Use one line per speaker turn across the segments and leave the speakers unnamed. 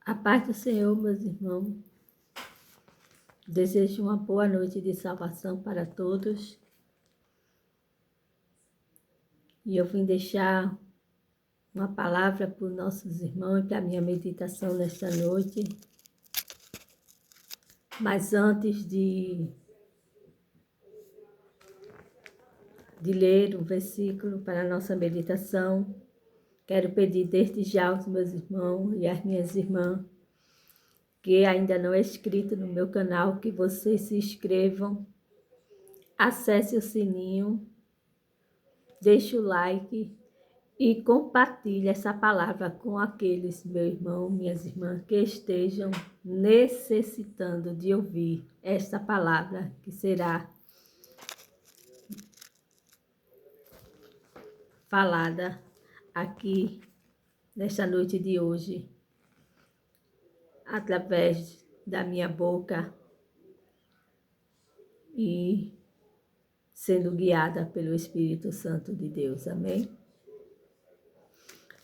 A paz do Senhor, meus irmãos. Desejo uma boa noite de salvação para todos. E eu vim deixar uma palavra para os nossos irmãos e para a minha meditação nesta noite. Mas antes de ler um versículo para a nossa meditação, quero pedir desde já aos meus irmãos e às minhas irmãs que ainda não é inscrito no meu canal, que vocês se inscrevam, acesse o sininho, deixe o like e compartilhe essa palavra com aqueles meus irmãos, minhas irmãs, que estejam necessitando de ouvir esta palavra que será falada aqui nesta noite de hoje, através da minha boca e sendo guiada pelo Espírito Santo de Deus. Amém?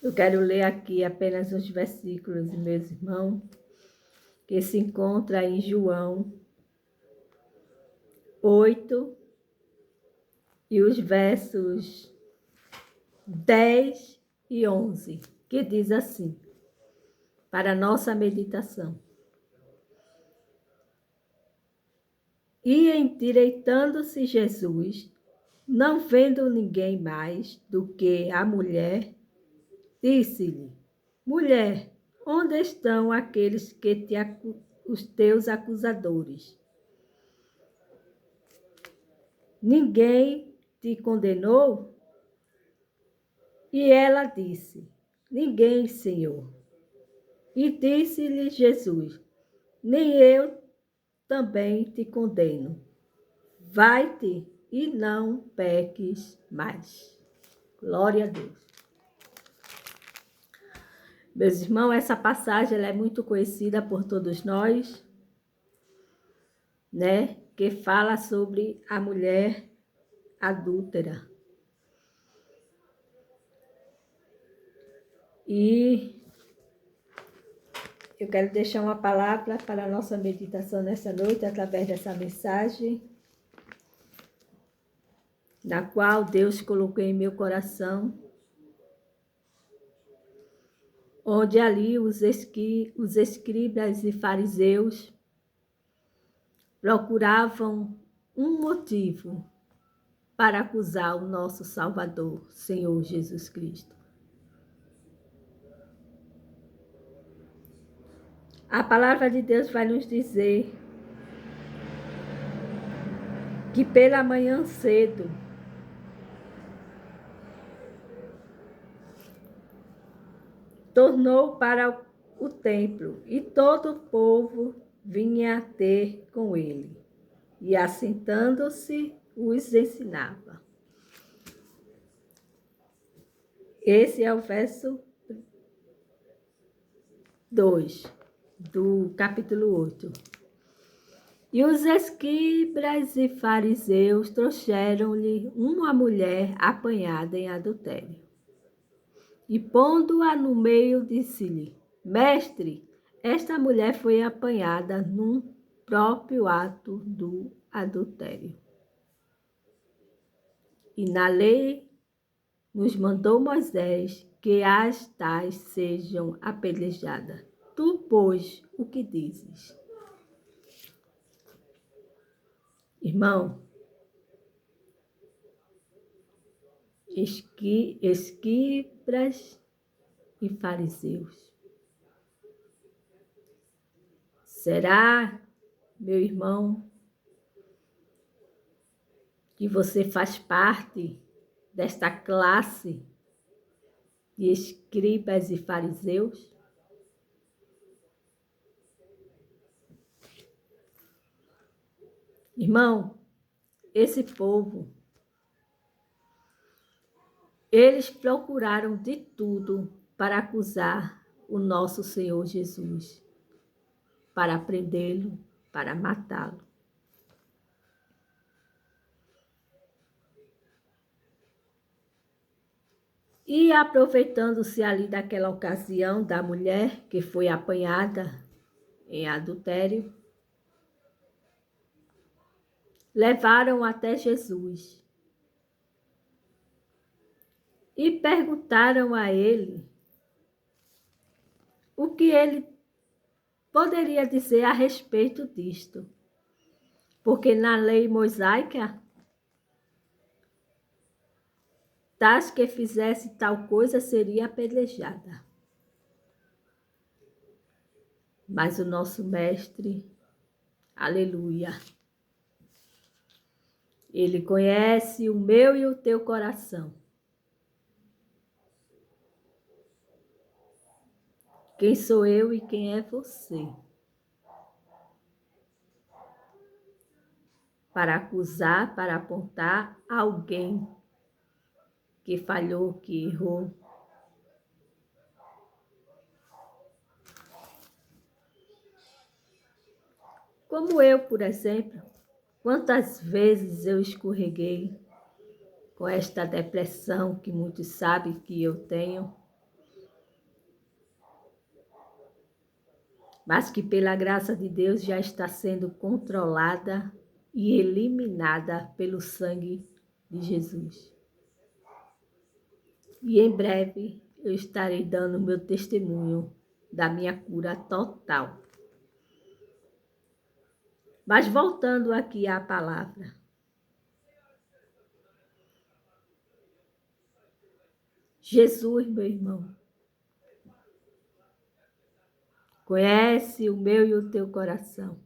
Eu quero ler aqui apenas os versículos, meus irmãos, que se encontra em João 8 e os versos 10 e 11, que diz assim, para a nossa meditação. E endireitando-se Jesus, não vendo ninguém mais do que a mulher, disse-lhe: Mulher, onde estão aqueles que os teus acusadores? Ninguém te condenou? E ela disse: Ninguém, Senhor. E disse-lhe Jesus: Nem eu também te condeno. Vai-te e não peques mais. Glória a Deus. Meus irmãos, essa passagem ela é muito conhecida por todos nós, né? Que fala sobre a mulher adúltera. E eu quero deixar uma palavra para a nossa meditação nessa noite, através dessa mensagem, na qual Deus colocou em meu coração, onde ali os escribas e fariseus procuravam um motivo para acusar o nosso Salvador, Senhor Jesus Cristo. A palavra de Deus vai nos dizer que pela manhã cedo, tornou para o templo e todo o povo vinha ter com ele. E assentando-se, os ensinava. Esse é o verso 2 do capítulo 8. E os escribas e fariseus trouxeram-lhe uma mulher apanhada em adultério. E pondo-a no meio, disse-lhe: Mestre, esta mulher foi apanhada num próprio ato do adultério. E na lei nos mandou Moisés que as tais sejam apedrejadas. Tu, pois, o que dizes? Irmão, escribas e fariseus. Será, meu irmão, que você faz parte desta classe de escribas e fariseus? Irmão, esse povo, eles procuraram de tudo para acusar o nosso Senhor Jesus, para prendê-lo, para matá-lo. E aproveitando-se ali daquela ocasião da mulher que foi apanhada em adultério, levaram até Jesus e perguntaram a ele o que ele poderia dizer a respeito disto. Porque na lei mosaica, das que fizesse tal coisa seria apedrejada. Mas o nosso mestre, aleluia, ele conhece o meu e o teu coração. Quem sou eu e quem é você? Para acusar, para apontar alguém que falhou, que errou. Como eu, por exemplo, quantas vezes eu escorreguei com esta depressão que muitos sabem que eu tenho, mas que pela graça de Deus já está sendo controlada e eliminada pelo sangue de Jesus. E em breve eu estarei dando meu testemunho da minha cura total. Mas voltando aqui à palavra. Jesus, meu irmão, conhece o meu e o teu coração.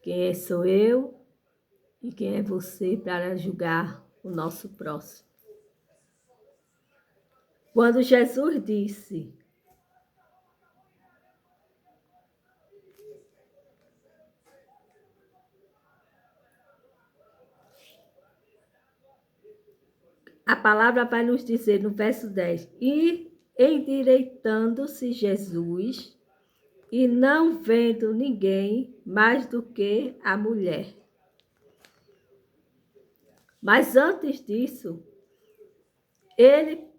Quem sou eu e quem é você para julgar o nosso próximo? Quando Jesus disse: a palavra vai nos dizer no verso 10, e endireitando-se Jesus, e não vendo ninguém mais do que a mulher. Mas antes disso, ele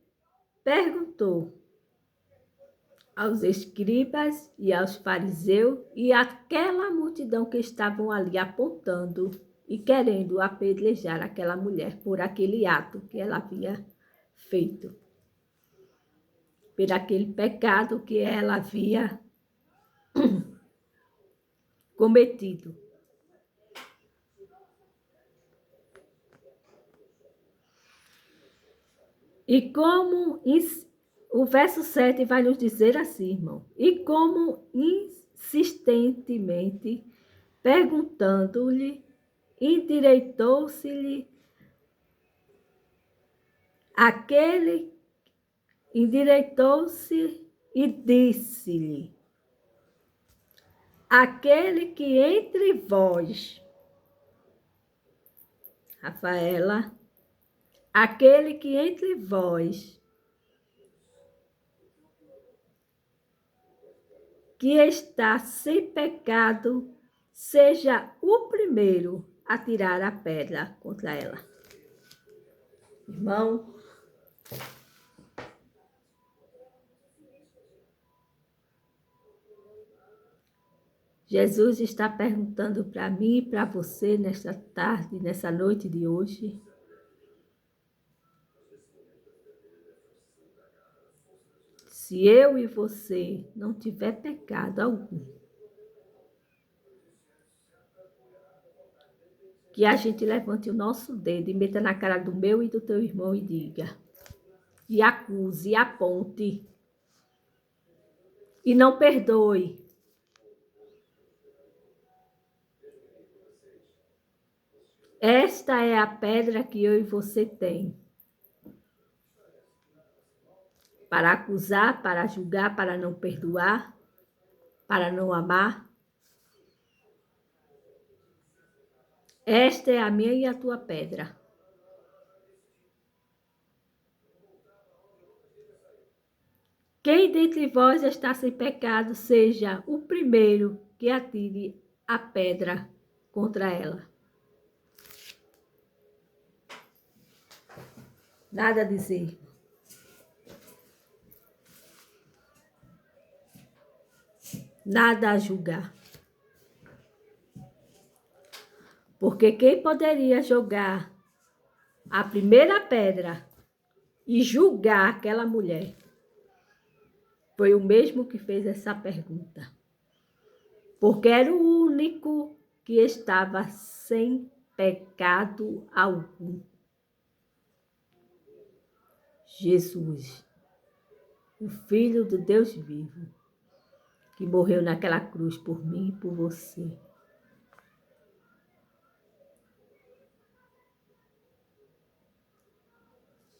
perguntou aos escribas e aos fariseus e àquela multidão que estavam ali apontando e querendo apedrejar aquela mulher por aquele ato que ela havia feito, por aquele pecado que ela havia cometido. E como o verso 7 vai nos dizer assim, irmão, e como insistentemente perguntando-lhe, endireitou-se-lhe aquele, endireitou-se e disse-lhe, aquele que entre vós, Rafaela, aquele que entre vós que está sem pecado, seja o primeiro a tirar a pedra contra ela. Irmão, Jesus está perguntando para mim e para você nesta tarde, nessa noite de hoje, se eu e você não tiver pecado algum, que a gente levante o nosso dedo e meta na cara do meu e do teu irmão e diga, e acuse, e aponte, e não perdoe. Esta é a pedra que eu e você tem para acusar, para julgar, para não perdoar, para não amar. Esta é a minha e a tua pedra. Quem dentre vós está sem pecado, seja o primeiro que atire a pedra contra ela. Nada a dizer. Nada a julgar. Porque quem poderia jogar a primeira pedra e julgar aquela mulher foi o mesmo que fez essa pergunta. Porque era o único que estava sem pecado algum. Jesus, o Filho do Deus vivo, que morreu naquela cruz por mim e por você.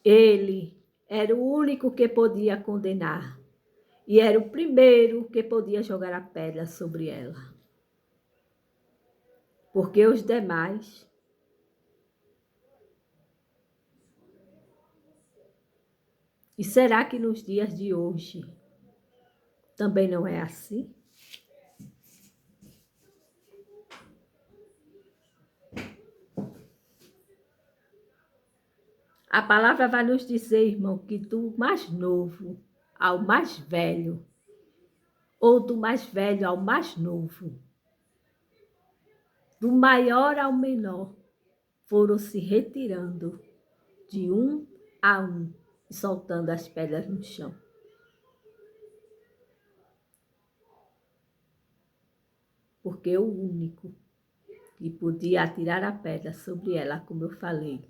Ele era o único que podia condenar e era o primeiro que podia jogar a pedra sobre ela. Porque os demais e será que nos dias de hoje também não é assim? A palavra vai nos dizer, irmão, que do mais novo ao mais velho, ou do mais velho ao mais novo, do maior ao menor, foram se retirando de um a um, soltando as pedras no chão. Porque o único que podia atirar a pedra sobre ela, como eu falei,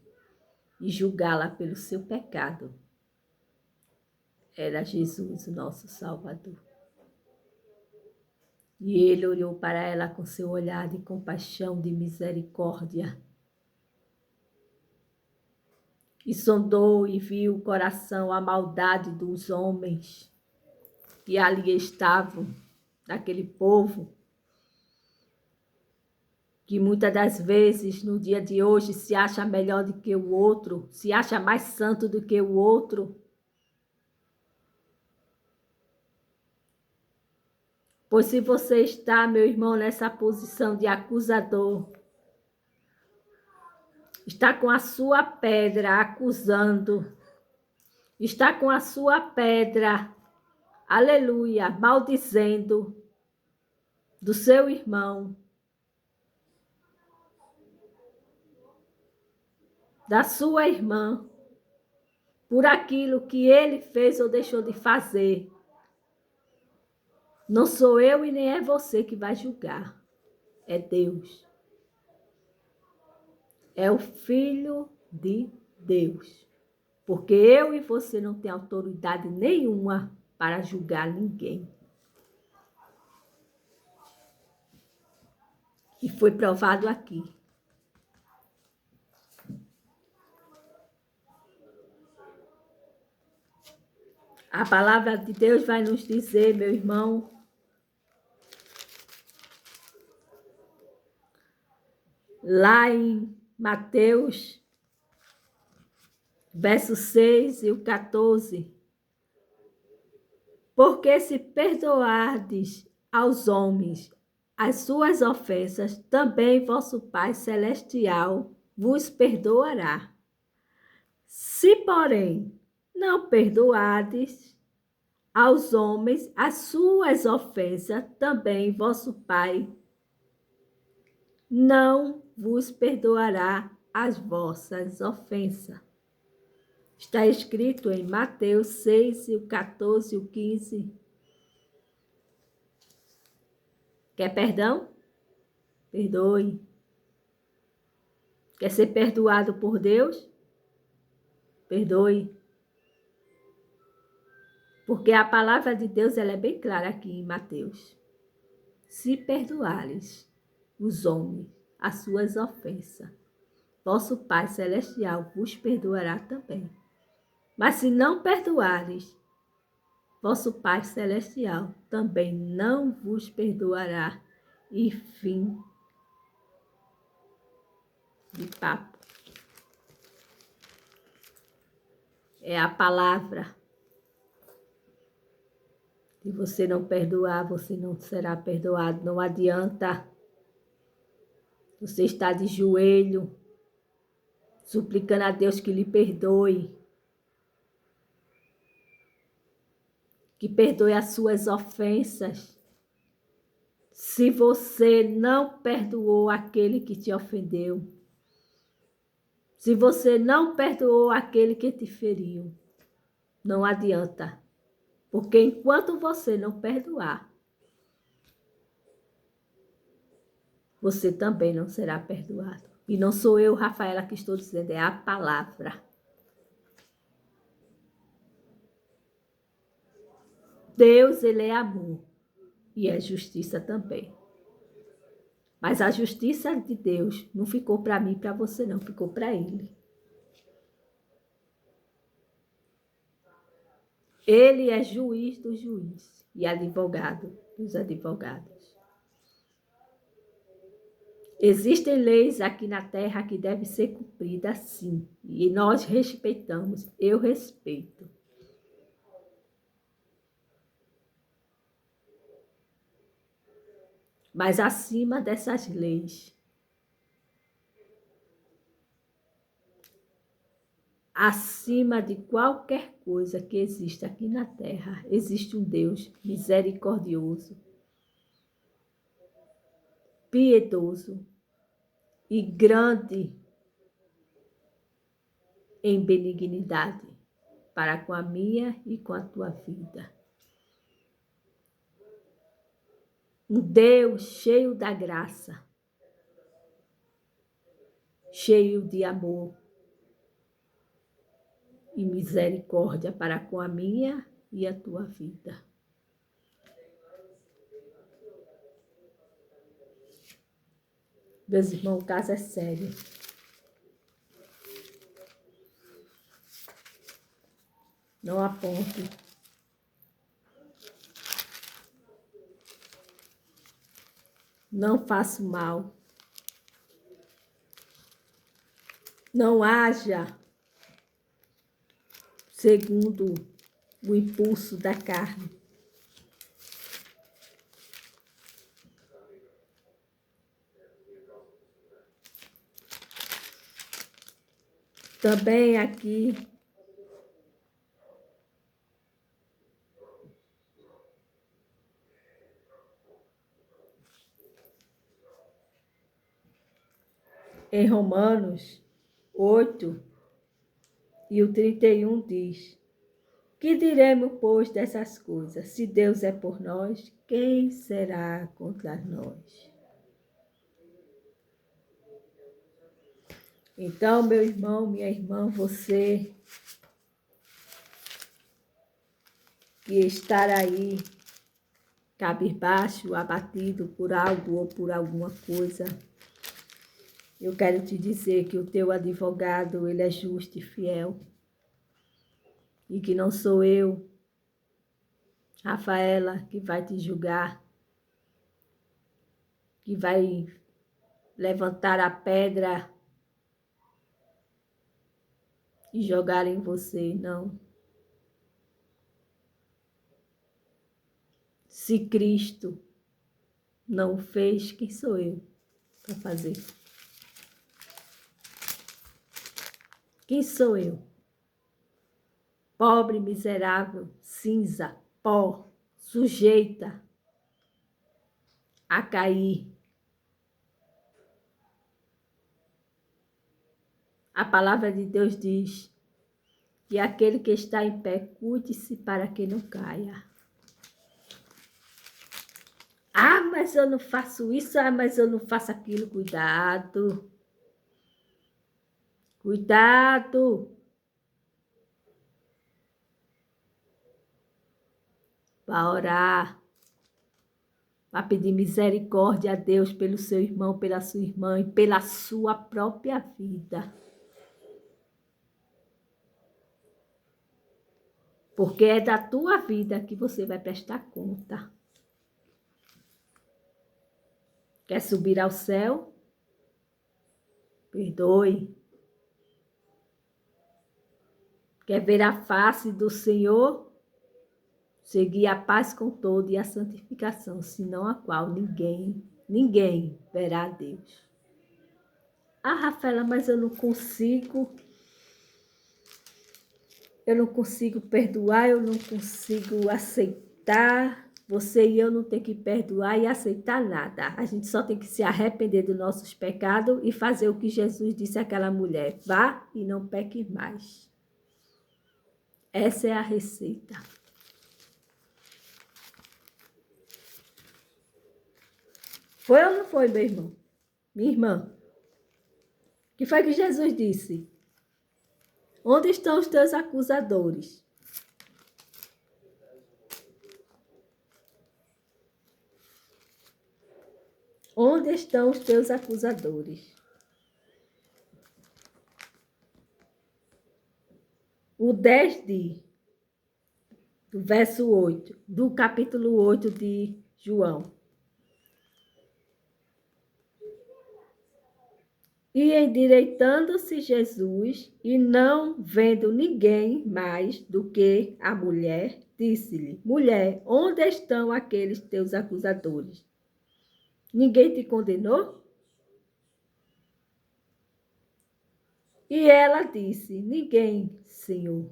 e julgá-la pelo seu pecado, era Jesus, o nosso Salvador. E ele olhou para ela com seu olhar de compaixão, de misericórdia, e sondou e viu o coração, a maldade dos homens que ali estavam, daquele povo, que muitas das vezes, no dia de hoje, se acha melhor do que o outro, se acha mais santo do que o outro. Pois se você está, meu irmão, nessa posição de acusador, está com a sua pedra acusando, está com a sua pedra, aleluia, maldizendo do seu irmão, da sua irmã, por aquilo que ele fez ou deixou de fazer. Não sou eu e nem é você que vai julgar, é Deus. É o Filho de Deus. Porque eu e você não tem autoridade nenhuma para julgar ninguém. E foi provado aqui. A palavra de Deus vai nos dizer, meu irmão, lá em Mateus, verso 6 e o 14. Porque se perdoardes aos homens as suas ofensas, também vosso Pai Celestial vos perdoará. Se, porém, não perdoardes aos homens as suas ofensas, também vosso Pai não vos perdoará as vossas ofensas. Está escrito em Mateus 6, o 14 e o 15. Quer perdão? Perdoe. Quer ser perdoado por Deus? Perdoe. Porque a palavra de Deus ela é bem clara aqui em Mateus. Se perdoares os homens as suas ofensas, vosso Pai Celestial vos perdoará também. Mas se não perdoares, vosso Pai Celestial também não vos perdoará. E fim de papo. É a palavra. Se você não perdoar, você não será perdoado. Não adianta. Você está de joelho, suplicando a Deus que lhe perdoe. que perdoe as suas ofensas. Se você não perdoou aquele que te ofendeu, se você não perdoou aquele que te feriu, não adianta, porque enquanto você não perdoar, você também não será perdoado. E não sou eu, Rafaela, que estou dizendo, é a palavra. Deus, ele é amor e é justiça também. Mas a justiça de Deus não ficou para mim e para você, não. Ficou para ele. Ele é juiz dos juízes e advogado dos advogados. Existem leis aqui na terra que devem ser cumpridas, sim. E nós respeitamos. Eu respeito. Mas acima dessas leis, acima de qualquer coisa que exista aqui na terra, existe um Deus misericordioso, piedoso e grande em benignidade para com a minha e com a tua vida. Um Deus cheio da graça, cheio de amor e misericórdia para com a minha e a tua vida. Meus irmãos, o caso é sério. Não aponte. Não faça mal. Não haja segundo o impulso da carne. Também aqui em Romanos 8 e o 31 diz: que diremos, pois, dessas coisas? Se Deus é por nós, quem será contra nós? Então, meu irmão, minha irmã, você que está aí cabisbaixo, abatido por algo ou por alguma coisa, eu quero te dizer que o teu advogado, ele é justo e fiel. E que não sou eu, Rafaela, que vai te julgar, que vai levantar a pedra e jogar em você, não. Se Cristo não fez, quem sou eu para fazer? Quem sou eu? Pobre, miserável, cinza, pó, sujeita a cair. A palavra de Deus diz que aquele que está em pé, cuide-se para que não caia. Ah, mas eu não faço isso, ah, mas eu não faço aquilo. Cuidado. Cuidado. Para orar. Para pedir misericórdia a Deus pelo seu irmão, pela sua irmã e pela sua própria vida. Porque é da tua vida que você vai prestar conta. Quer subir ao céu? Perdoe. Quer ver a face do Senhor? Seguir a paz com todo e a santificação, senão a qual ninguém verá a Deus. Ah, Rafaela, mas eu não consigo. eu não consigo perdoar, eu não consigo aceitar. Você e eu não tem que perdoar e aceitar nada. A gente só tem que se arrepender dos nossos pecados e fazer o que Jesus disse àquela mulher. Vá e não peque mais. Essa é a receita. Foi ou não foi, meu irmão? Minha irmã? O que foi que Jesus disse? Onde estão os teus acusadores? Onde estão os teus acusadores? O 10 diz, do verso 8, do capítulo 8 de João. E endireitando-se Jesus, e não vendo ninguém mais do que a mulher, disse-lhe: Mulher, onde estão aqueles teus acusadores? Ninguém te condenou? E ela disse: Ninguém, Senhor.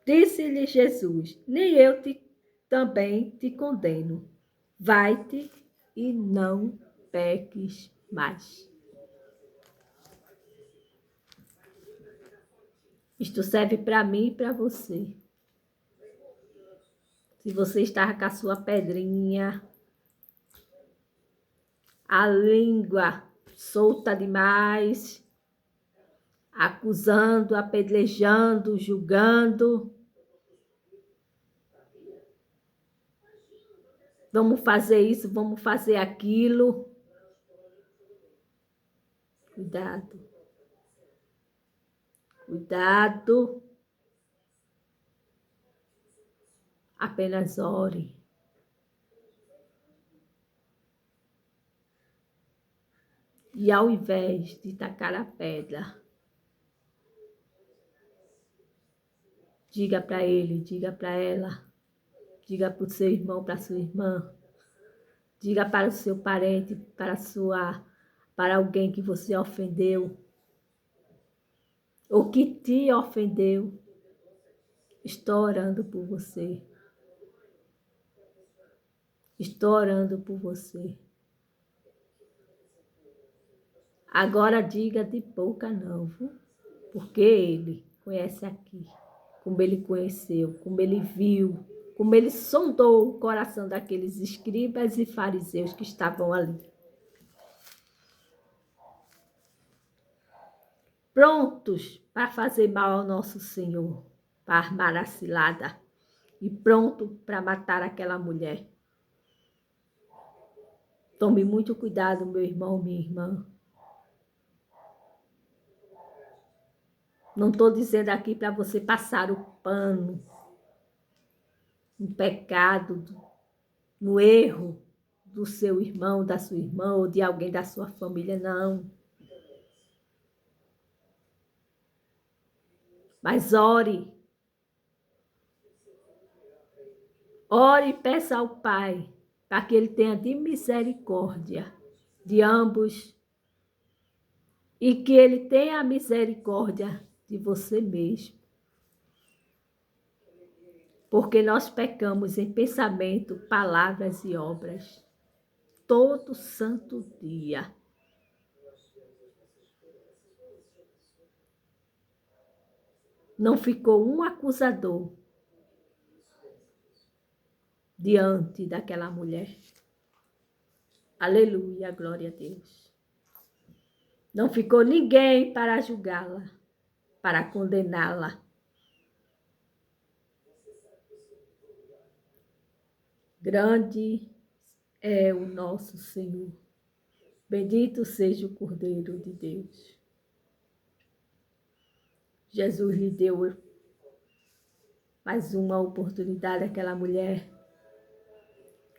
Disse-lhe Jesus: Nem eu também te condeno. Vai-te e não peques mais. Isto serve para mim e para você. Se você está com a sua pedrinha, a língua solta demais, acusando, apedrejando, julgando, vamos fazer isso, vamos fazer aquilo. Cuidado. Cuidado. Apenas ore. E ao invés de tacar a pedra, diga para ele, diga para ela, diga para o seu irmão, para a sua irmã, diga para o seu parente, para alguém que você ofendeu, ou que te ofendeu. Estou orando por você. Estou orando por você. Agora diga de boca não, viu? Porque ele conhece aqui, como ele conheceu, como ele viu, como ele sondou o coração daqueles escribas e fariseus que estavam ali. Prontos para fazer mal ao nosso Senhor, para armar a cilada e pronto para matar aquela mulher. Tome muito cuidado, meu irmão, minha irmã. Não estou dizendo aqui para você passar o pano no pecado, no erro do seu irmão, da sua irmã ou de alguém da sua família, não. Mas ore. Ore e peça ao Pai para que Ele tenha de misericórdia de ambos e que Ele tenha a misericórdia de você mesmo. Porque nós pecamos em pensamento, palavras e obras todo santo dia. Não ficou um acusador diante daquela mulher. Aleluia, glória a Deus. Não ficou ninguém para julgá-la, para condená-la. Grande é o nosso Senhor. Bendito seja o Cordeiro de Deus. Jesus lhe deu mais uma oportunidade àquela mulher,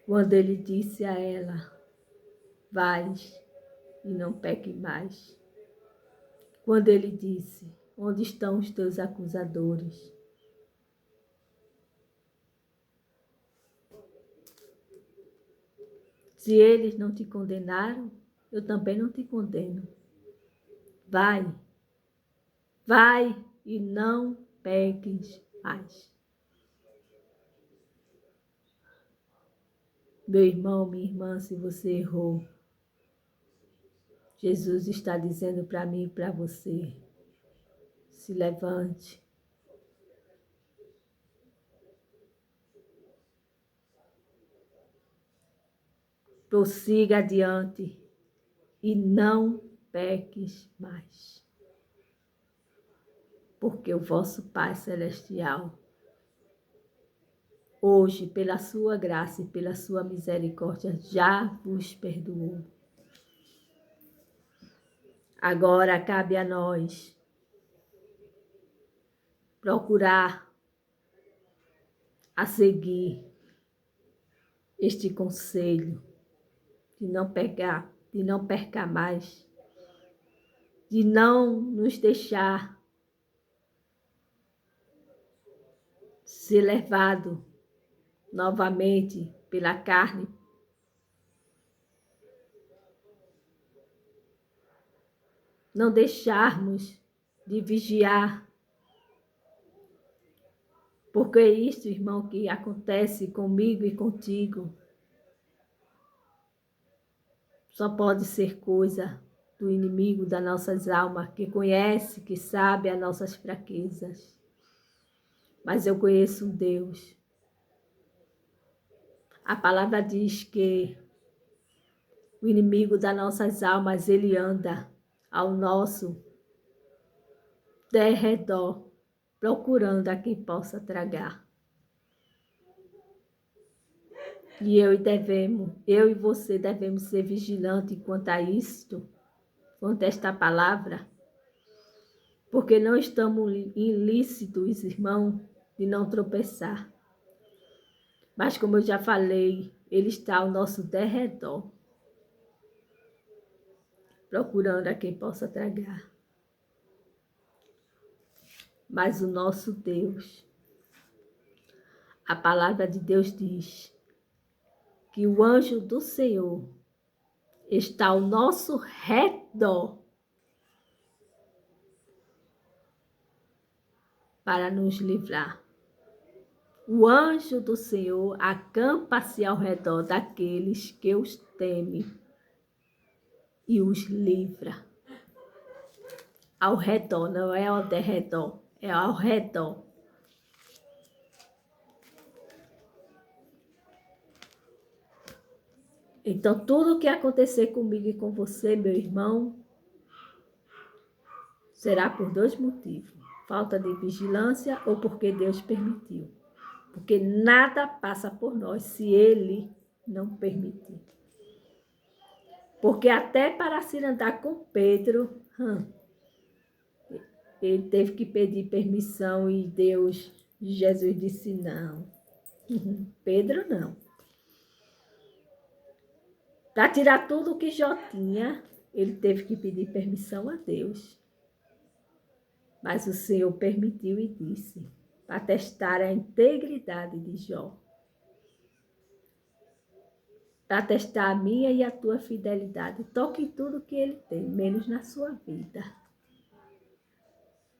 quando ele disse a ela: vai e não peque mais. Quando ele disse: onde estão os teus acusadores? Se eles não te condenaram, eu também não te condeno. Vai, vai e não peques mais. Meu irmão, minha irmã, se você errou, Jesus está dizendo para mim e para você, se levante. Prossiga adiante e não peques mais. Porque o vosso Pai Celestial, hoje, pela sua graça e pela sua misericórdia, já vos perdoou. Agora cabe a nós procurar a seguir este conselho de não pecar mais, de não nos deixar ser levado novamente pela carne, não deixarmos de vigiar, porque é isso, irmão, que acontece comigo e contigo. Só pode ser coisa do inimigo das nossas almas, que conhece, que sabe as nossas fraquezas. Mas eu conheço um Deus. A palavra diz que o inimigo das nossas almas, ele anda ao nosso derredor, procurando a quem possa tragar. E eu e você devemos ser vigilantes quanto a isto, quanto a esta palavra, porque não estamos ilícitos, irmão, de não tropeçar. Mas como eu já falei, ele está ao nosso derredor, procurando a quem possa tragar. Mas o nosso Deus, a palavra de Deus diz que o anjo do Senhor está ao nosso redor para nos livrar. O anjo do Senhor acampa-se ao redor daqueles que os temem e os livra. Ao redor, não é ao derredor, é ao redor. Então, tudo o que acontecer comigo e com você, meu irmão, será por dois motivos. Falta de vigilância ou porque Deus permitiu. Porque nada passa por nós se Ele não permitir. Porque até para se andar com Pedro, ele teve que pedir permissão e Jesus disse não. Pedro não. Para tirar tudo o que Jó tinha, ele teve que pedir permissão a Deus. Mas o Senhor permitiu e disse, para testar a integridade de Jó. Para testar a minha e a tua fidelidade. Toque em tudo que ele tem, menos na sua vida.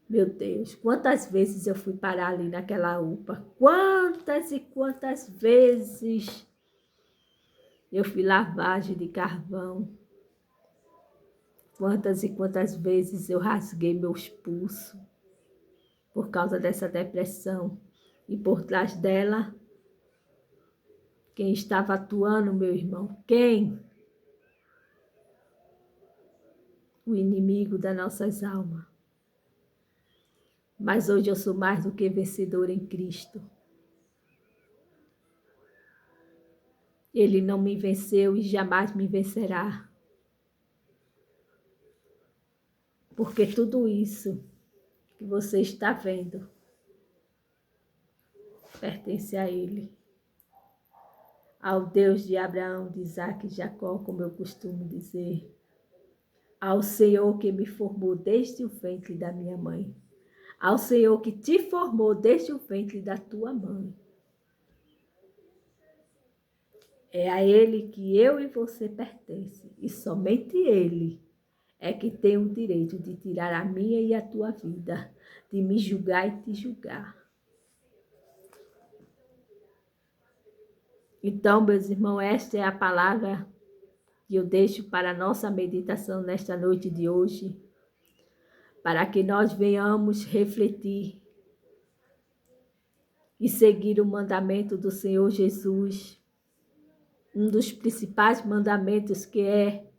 Meu Deus, quantas vezes eu fui parar ali naquela UPA? Quantas e quantas vezes eu fui lavagem de carvão? Quantas e quantas vezes eu rasguei meus pulsos por causa dessa depressão. E por trás dela, quem estava atuando, meu irmão? Quem? O inimigo das nossas almas. Mas hoje eu sou mais do que vencedor em Cristo. Ele não me venceu e jamais me vencerá. Porque tudo isso que você está vendo pertence a Ele. Ao Deus de Abraão, de Isaac e Jacó, como eu costumo dizer. Ao Senhor que me formou desde o ventre da minha mãe. Ao Senhor que te formou desde o ventre da tua mãe. É a Ele que eu e você pertencem. E somente Ele é que tem o direito de tirar a minha e a tua vida, de me julgar e te julgar. Então, meus irmãos, esta é a palavra que eu deixo para a nossa meditação nesta noite de hoje, para que nós venhamos refletir e seguir o mandamento do Senhor Jesus, um dos principais mandamentos, que é: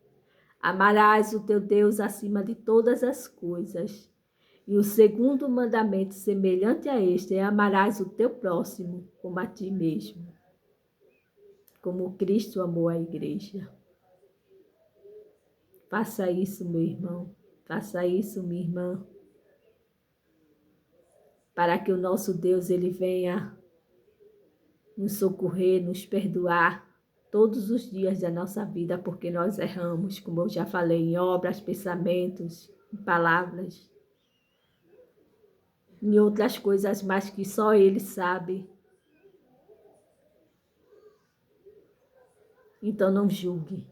amarás o teu Deus acima de todas as coisas. E o segundo mandamento, semelhante a este, é: amarás o teu próximo como a ti mesmo, como Cristo amou a igreja. Faça isso, meu irmão, faça isso, minha irmã, para que o nosso Deus, ele venha nos socorrer, nos perdoar todos os dias da nossa vida, porque nós erramos, como eu já falei, em obras, pensamentos, em palavras, em outras coisas mais que só Ele sabe. Então não julgue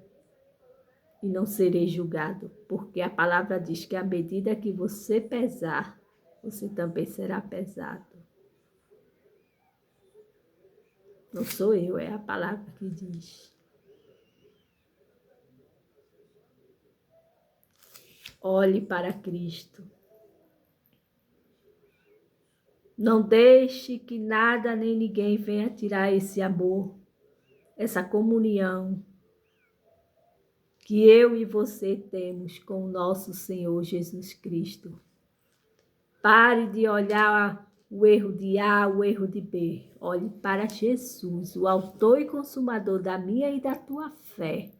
e não serei julgado, porque a palavra diz que à medida que você pesar, você também será pesado. Não sou eu, é a palavra que diz. Olhe para Cristo. Não deixe que nada nem ninguém venha tirar esse amor, essa comunhão que eu e você temos com o nosso Senhor Jesus Cristo. Pare de olhar o erro de A, o erro de B. Olhe para Jesus, o autor e consumador da minha e da tua fé.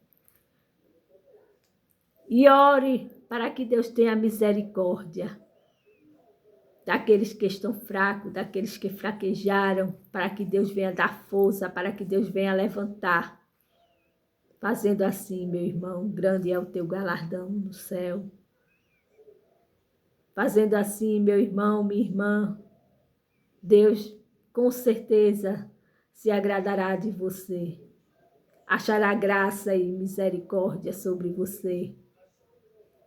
E ore para que Deus tenha misericórdia daqueles que estão fracos, daqueles que fraquejaram, para que Deus venha dar força, para que Deus venha levantar. Fazendo assim, meu irmão, grande é o teu galardão no céu. Fazendo assim, meu irmão, minha irmã, Deus com certeza se agradará de você. Achará graça e misericórdia sobre você.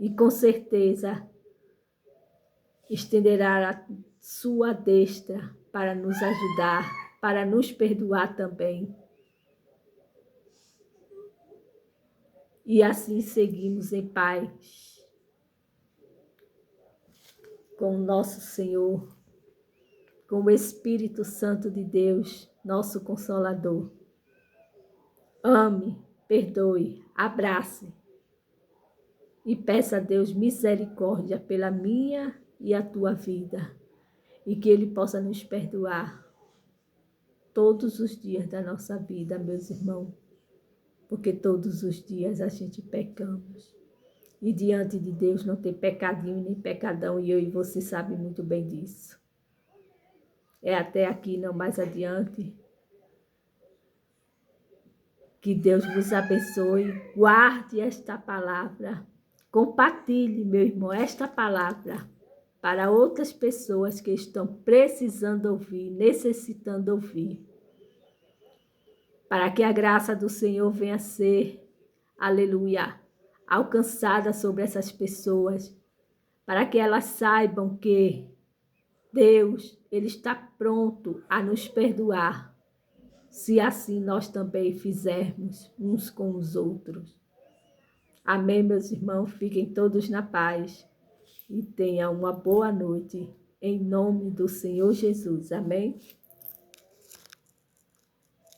E com certeza estenderá a sua destra para nos ajudar, para nos perdoar também. E assim seguimos em paz com o nosso Senhor, com o Espírito Santo de Deus, nosso Consolador. Ame, perdoe, abrace e peça a Deus misericórdia pela minha e a tua vida, e que Ele possa nos perdoar todos os dias da nossa vida, meus irmãos, porque todos os dias a gente pecamos. E diante de Deus não tem pecadinho nem pecadão, e eu e você sabem muito bem disso. É até aqui, não mais adiante. Que Deus vos abençoe, guarde esta palavra, compartilhe, meu irmão, esta palavra para outras pessoas que estão precisando ouvir, necessitando ouvir. Para que a graça do Senhor venha ser, aleluia, alcançada sobre essas pessoas, para que elas saibam que Deus, Ele está pronto a nos perdoar, se assim nós também fizermos uns com os outros. Amém, meus irmãos? Fiquem todos na paz e tenham uma boa noite, em nome do Senhor Jesus. Amém?